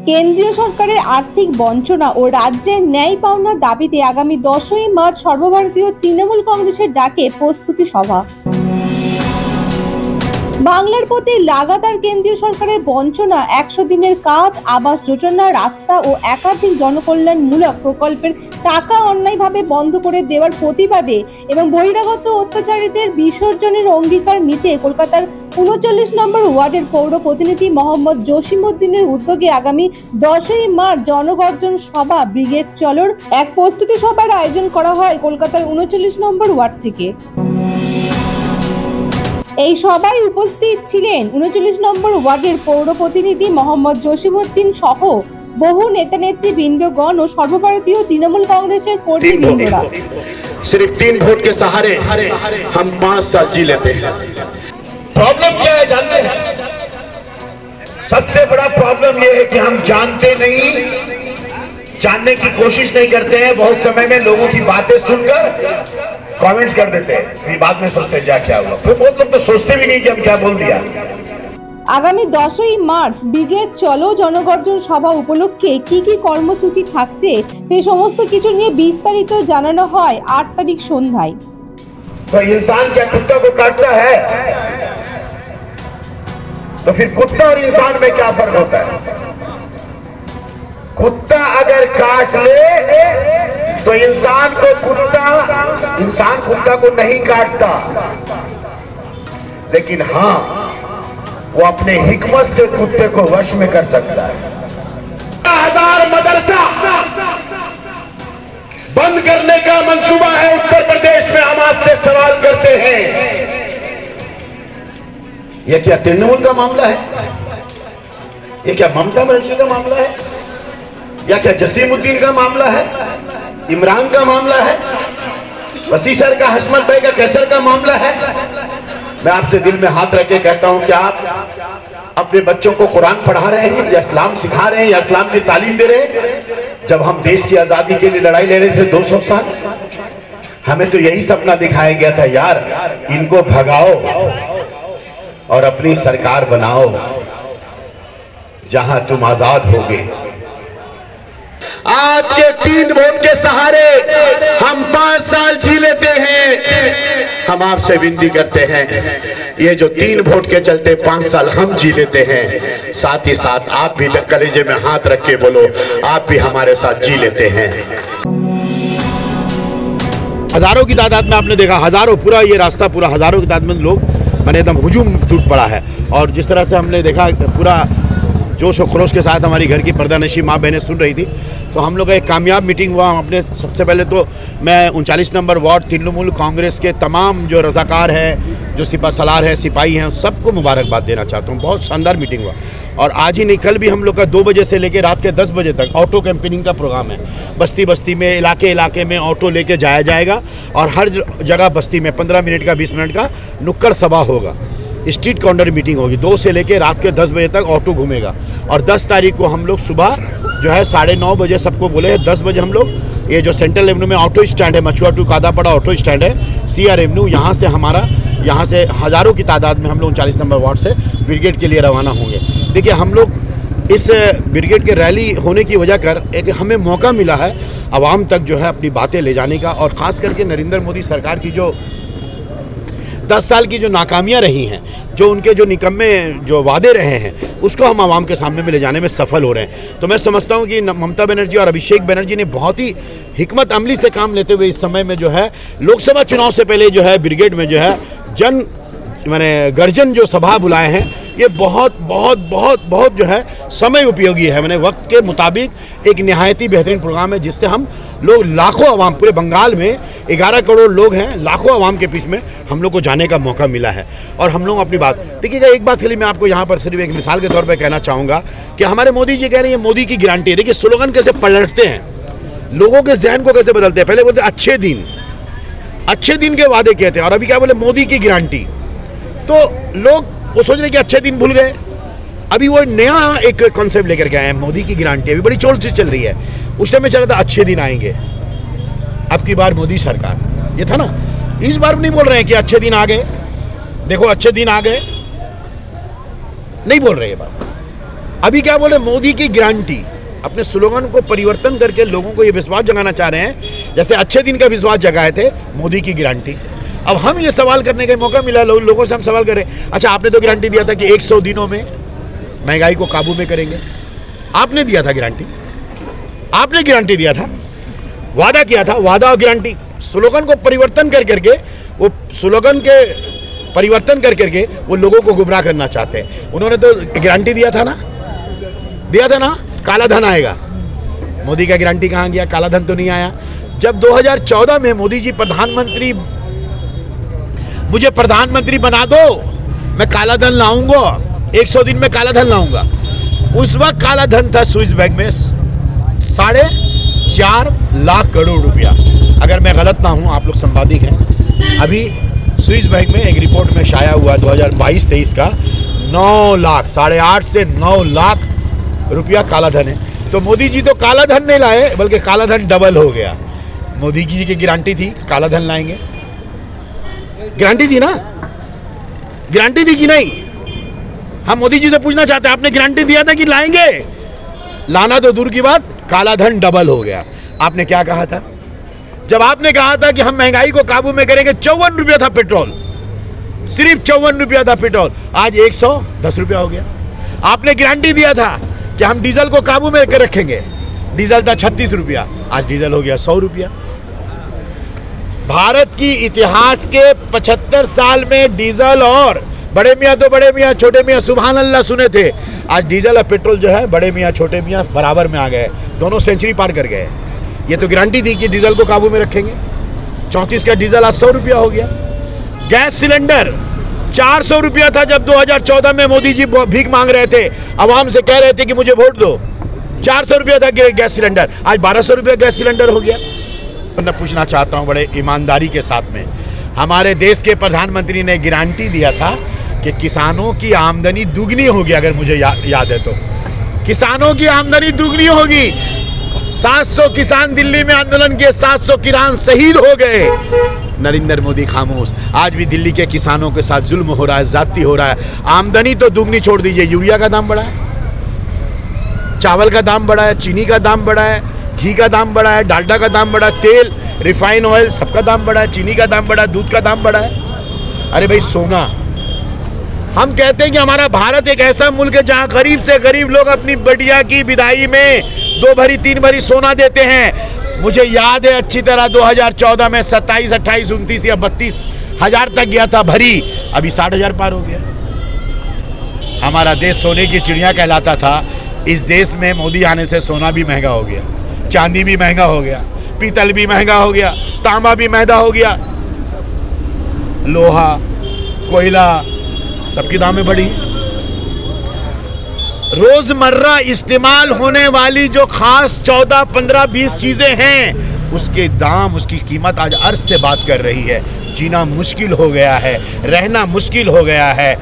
কেন্দ্রীয় সরকারের আর্থিক বঞ্চনা ও রাজ্যের ন্যায় পাওনার দাবিতে আগামী 10ই মার্চ সর্বভারতীয় তৃণমূল কংগ্রেসের ডাকে প্রস্তুতি সভা। বাংলার প্রতি লাগাতার কেন্দ্রীয় সরকারের বঞ্চনা, 100 দিনের কাজ, আবাস যোজনা, রাস্তা ও একাধিক জনকল্যাণমূলক প্রকল্পের টাকা অন্যায়ভাবে বন্ধ করে দেওয়ার প্রতিবাদে এবং বহিরাগত অত্যাচারীদের বিসর্জনের অঙ্গীকার নিতে কলকাতার 39 নম্বর ওয়ার্ডের পৌর প্রতিনিধি মোহাম্মদ জসিমউদ্দিনের উদ্যোগে আগামী 10ই মার্চ জনগর্জন সভা ব্রিগেড চলোর এক প্রস্তুতি সভার আয়োজন করা হয় কলকাতার 39 নম্বর ওয়ার্ড থেকে। এই সভায় উপস্থিত ছিলেন 39 নম্বর ওয়ার্ডের পৌর প্রতিনিধি মোহাম্মদ জসিমউদ্দিন সহ বহু নেতা নেতৃবৃন্দগণ ও সর্বভারতীয় তৃণমূল কংগ্রেসের কর্মীবৃন্দরা। सिर्फ 3 वोट के सहारे हम 5 साल जी लेते हैं। प्रॉब्लम क्या है जानते हैं? सबसे बड़ा प्रॉब्लम ये है कि हम जानते नहीं, जानने की कोशिश नहीं करते हैं। बहुत समय में लोगों की बातें सुनकर कमेंट्स कर देते हैं, फिर बाद में सोचते हैं क्या हुआ। फिर बहुत लोग तो सोचते भी नहीं कि हम क्या बोल दिया। আগামী 10ই মার্চ ব্রিগেড চলো জনগর্জন সভা উপলক্ষে কি কি কর্মসূচি থাকছে সেই সমস্ত কিছু নিয়ে বিস্তারিত জানানো হয় 8 তারিখ সন্ধ্যায়। तो इंसान क्या कुत्ता को काटता है? तो फिर कुत्ता और इंसान में क्या फर्क होता है? कुत्ता अगर काट ले तो इंसान कुत्ता को नहीं काटता, लेकिन हाँ वो अपने हिकमत से कुत्ते को वश में कर सकता है। 1000 मदरसा बंद करने का मंसूबा है उत्तर प्रदेश में। हम आपसे सवाल करते हैं, यह क्या तृणमूल का मामला है? यह क्या ममता बनर्जी का मामला है? या क्या जसीमुद्दीन का मामला है? इमरान का मामला है? वसी सर का, हशमत भाई का, कैसर का मामला है? मैं आपसे दिल में हाथ रख के कहता हूं कि आप अपने बच्चों को कुरान पढ़ा रहे हैं या इस्लाम सिखा रहे हैं या इस्लाम की तालीम दे रहे हैं? जब हम देश की आजादी के लिए लड़ाई ले रहे थे 200 साल, हमें तो यही सपना दिखाया गया था, यार इनको भगाओ और अपनी सरकार बनाओ जहां तुम आजाद होगे। आपके 3 वोट के सहारे हम 5 साल जी लेते हैं। हम आपसे विनती करते हैं, ये जो 3 वोट के चलते 5 साल हम जी लेते हैं, साथ ही साथ आप भी कलेजे में हाथ रख के बोलो, आप भी हमारे साथ जी लेते हैं। हजारों की तादाद में आपने देखा, हजारों, पूरा ये रास्ता पूरा हजारों की तादाद में लोग मैंने एकदम हुजूम टूट पड़ा है। और जिस तरह से हमने देखा पूरा जोश और खरोश के साथ हमारी घर की पर्दानशी माँ बहनें सुन रही थी, तो हम लोग का एक कामयाब मीटिंग हुआ। हम अपने सबसे पहले तो मैं 39 नंबर वार्ड तृणमूल कांग्रेस के तमाम जो रज़ाकार हैं, जो सिपा सलार हैं, सिपाही हैं, सबको मुबारकबाद देना चाहता हूँ। बहुत शानदार मीटिंग हुआ। और आज ही नहीं, कल भी हम लोग का 2 बजे से लेकर रात के 10 बजे तक ऑटो कैंपेनिंग का प्रोग्राम है। बस्ती बस्ती में, इलाके इलाके में ऑटो लेके जाया जाएगा और हर जगह बस्ती में 15 मिनट का, 20 मिनट का नुक्कड़ सभा होगा, स्ट्रीट कॉर्नर मीटिंग होगी। 2 से लेकर रात के 10 बजे तक ऑटो घूमेगा। और 10 तारीख को हम लोग सुबह जो है 9:30 बजे सबको बोले, 10 बजे हम लोग ये जो सेंट्रल एवेन्यू में ऑटो स्टैंड है, मछुआ टू कादापड़ा ऑटो स्टैंड है, CR एवेन्यू, यहाँ से हज़ारों की तादाद में हम लोग 39 नंबर वार्ड से ब्रिगेड के लिए रवाना होंगे। देखिए, हम लोग इस ब्रिगेड के रैली होने की वजह कर एक हमें मौका मिला है आवाम तक जो है अपनी बातें ले जाने का। और ख़ास करके नरेंद्र मोदी सरकार की जो 10 साल की जो नाकामियाँ रही हैं, जो उनके जो निकम्मे जो वादे रहे हैं, उसको हम आवाम के सामने में ले जाने में सफल हो रहे हैं। तो मैं समझता हूँ कि ममता बनर्जी और अभिषेक बनर्जी ने बहुत ही हिकमत अमली से काम लेते हुए इस समय में जो है लोकसभा चुनाव से पहले जो है ब्रिगेड में जो है गर्जन जो सभा बुलाए हैं, ये बहुत बहुत बहुत बहुत जो है समय उपयोगी है। मैंने वक्त के मुताबिक एक निहायत ही बेहतरीन प्रोग्राम है, जिससे हम लोग लाखों आवाम, पूरे बंगाल में 11 करोड़ लोग हैं, लाखों आवाम के बीच में हम लोग को जाने का मौका मिला है। और हम लोग अपनी बात देखिएगा, एक बात के लिए मैं आपको यहाँ पर सिर्फ एक मिसाल के तौर पर कहना चाहूँगा कि हमारे मोदी जी कह रहे हैं मोदी की गारंटी है। देखिए, स्लोगन कैसे पलटते हैं, लोगों के जहन को कैसे बदलते हैं। पहले बोलते अच्छे दिन के वादे कहते हैं, और अभी क्या बोले, मोदी की गारंटी। तो लोग वो सोच रहे कि अच्छे दिन भूल गए। अभी वो नया एक कॉन्सेप्ट लेकर के आए हैं, मोदी की गारंटी। अभी बड़ी चोल से चल रही है। उस टाइम में चल रहा था अच्छे दिन आएंगे, अब की बार मोदी सरकार, ये था ना। इस बार नहीं बोल रहे हैं कि अच्छे दिन आ गए, देखो अच्छे दिन आ गए, नहीं बोल रहे ये बात। अभी क्या बोले, मोदी की गारंटी। अपने स्लोगन को परिवर्तन करके लोगों को ये विश्वास जगाना चाह रहे हैं, जैसे अच्छे दिन का विश्वास जगाए थे मोदी की गारंटी। अब हम ये सवाल करने का मौका मिला, लोगों से हम सवाल करें, अच्छा आपने तो गारंटी दिया था कि 100 दिनों में महंगाई को काबू में करेंगे। आपने दिया था गारंटी, आपने गारंटी दिया था, वादा किया था, वादा और गारंटी। स्लोगन को परिवर्तन कर करके, वो स्लोगन के परिवर्तन कर करके वो लोगों को गुमराह करना चाहते हैं। उन्होंने तो गारंटी दिया था ना, काला धन आएगा। मोदी का गारंटी कहाँ गया? काला धन तो नहीं आया। जब 2014 में मोदी जी मुझे प्रधानमंत्री बना दो, मैं काला धन लाऊंगा, 100 दिन में काला धन लाऊंगा। उस वक्त काला धन था स्विस बैंक में 4.5 लाख करोड़ रुपया। अगर मैं गलत ना हूं, आप लोग संवादिक हैं, अभी स्विस बैंक में एक रिपोर्ट में शाया हुआ 2022-23 का 9 लाख, 8.5 से 9 लाख रुपया काला धन है। तो मोदी जी तो काला धन नहीं लाए, बल्कि काला धन डबल हो गया। मोदी जी की गारंटी थी काला धन लाएंगे, गारंटी थी ना, गारंटी थी कि नहीं? हम मोदी जी से पूछना चाहते हैं, आपने गारंटी दिया था कि लाएंगे? लाना तो दूर की बात, काला धन डबल हो गया। आपने क्या कहा था? जब आपने कहा था कि हम महंगाई को काबू में करेंगे, 54 रुपया था पेट्रोल, सिर्फ 54 रुपया था पेट्रोल, आज 110 रुपया हो गया। आपने गारंटी दिया था कि हम डीजल को काबू में रखेंगे, डीजल था 36 रुपया, आज डीजल हो गया 100 रुपया। भारत की इतिहास के 75 साल में डीजल और बड़े मियाँ तो बड़े मियाँ, छोटे मियाँ सुभान अल्लाह सुने थे। आज डीजल और पेट्रोल जो है, बड़े मियाँ छोटे मियाँ बराबर में आ गए, दोनों सेंचुरी पार कर गए। ये तो गारंटी थी कि डीजल को काबू में रखेंगे। 34 का डीजल आज 100 रुपया हो गया। गैस सिलेंडर 400 रुपया था जब 2014 में मोदी जी भीख मांग रहे थे, आवाम से कह रहे थे कि मुझे वोट दो। 400 रुपया था गैस सिलेंडर, आज 1200 रुपया गैस सिलेंडर हो गया। मैं पूछना चाहता हूँ बड़े ईमानदारी के साथ में, हमारे देश के प्रधानमंत्री ने गारंटी दिया था कि किसानों की आमदनी दुगनी होगी। अगर मुझे याद है तो किसानों की आमदनी दुगनी होगी। 700 किसान दिल्ली में आंदोलन किए, 700 किसान शहीद हो गए। नरेंद्र मोदी खामोश। आज भी दिल्ली के किसानों के साथ जुल्म हो रहा है, ज्यादती हो रहा है। आमदनी तो दुगनी छोड़ दीजिए, यूरिया का दाम बढ़ा है, चावल का दाम बढ़ा है, चीनी का दाम बढ़ा है, घी का दाम बढ़ा है, डालडा का दाम बढ़ा है, तेल, रिफाइन ऑयल सबका दाम बढ़ा है, चीनी का दाम बढ़ा है, दूध का दाम बढ़ा है। अरे भाई सोना, हम कहते हैं कि हमारा भारत एक ऐसा मुल्क है जहां गरीब से गरीब लोग अपनी बिटिया की विदाई में 2 भरी 3 भरी सोना देते हैं। मुझे याद है अच्छी तरह 2014 में 27, 28, 29 या 32 हजार तक गया था भरी, अभी 60,000 पार हो गया। हमारा देश सोने की चिड़िया कहलाता था। इस देश में मोदी आने से सोना भी महंगा हो गया, चांदी भी महंगा हो गया, पीतल भी महंगा हो गया, तांबा भी महंगा हो गया, लोहा, कोयला सबकी दामें बढ़ी। रोजमर्रा इस्तेमाल होने वाली जो खास 14, 15, 20 चीजें हैं, उसके दाम, उसकी कीमत आज अर्ज से बात कर रही है। जीना मुश्किल हो गया है, रहना मुश्किल हो गया है,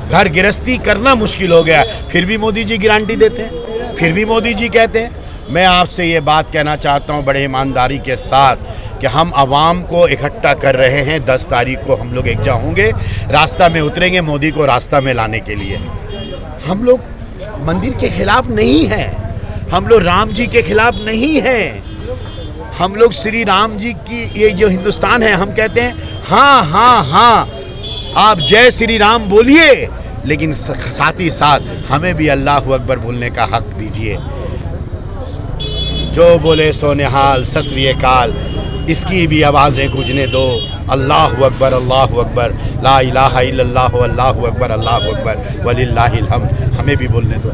घर गृहस्थी करना मुश्किल हो गया। फिर भी मोदी जी गारंटी देते हैं, फिर भी मोदी जी कहते हैं। मैं आपसे ये बात कहना चाहता हूँ बड़े ईमानदारी के साथ कि हम आवाम को इकट्ठा कर रहे हैं। 10 तारीख को हम लोग एकजा होंगे, रास्ता में उतरेंगे मोदी को रास्ता में लाने के लिए। हम लोग मंदिर के खिलाफ नहीं हैं, हम लोग राम जी के खिलाफ नहीं हैं, हम लोग श्री राम जी की ये जो हिंदुस्तान है, हम कहते हैं हाँ हाँ हाँ आप जय श्री राम बोलिए, लेकिन साथ ही साथ हमें भी अल्लाह अकबर बोलने का हक दीजिए। जो बोले सो निहाल, सत श्री अकाल, इसकी भी आवाज़ें गूंजने दो। अल्लाह अकबर, अल्लाह अकबर, ला इलाहा इल्लल्लाह, अल्लाह अकबर, अल्लाह अकबर, वलिल्लाहिल हम्द। हमें भी बोलने दो।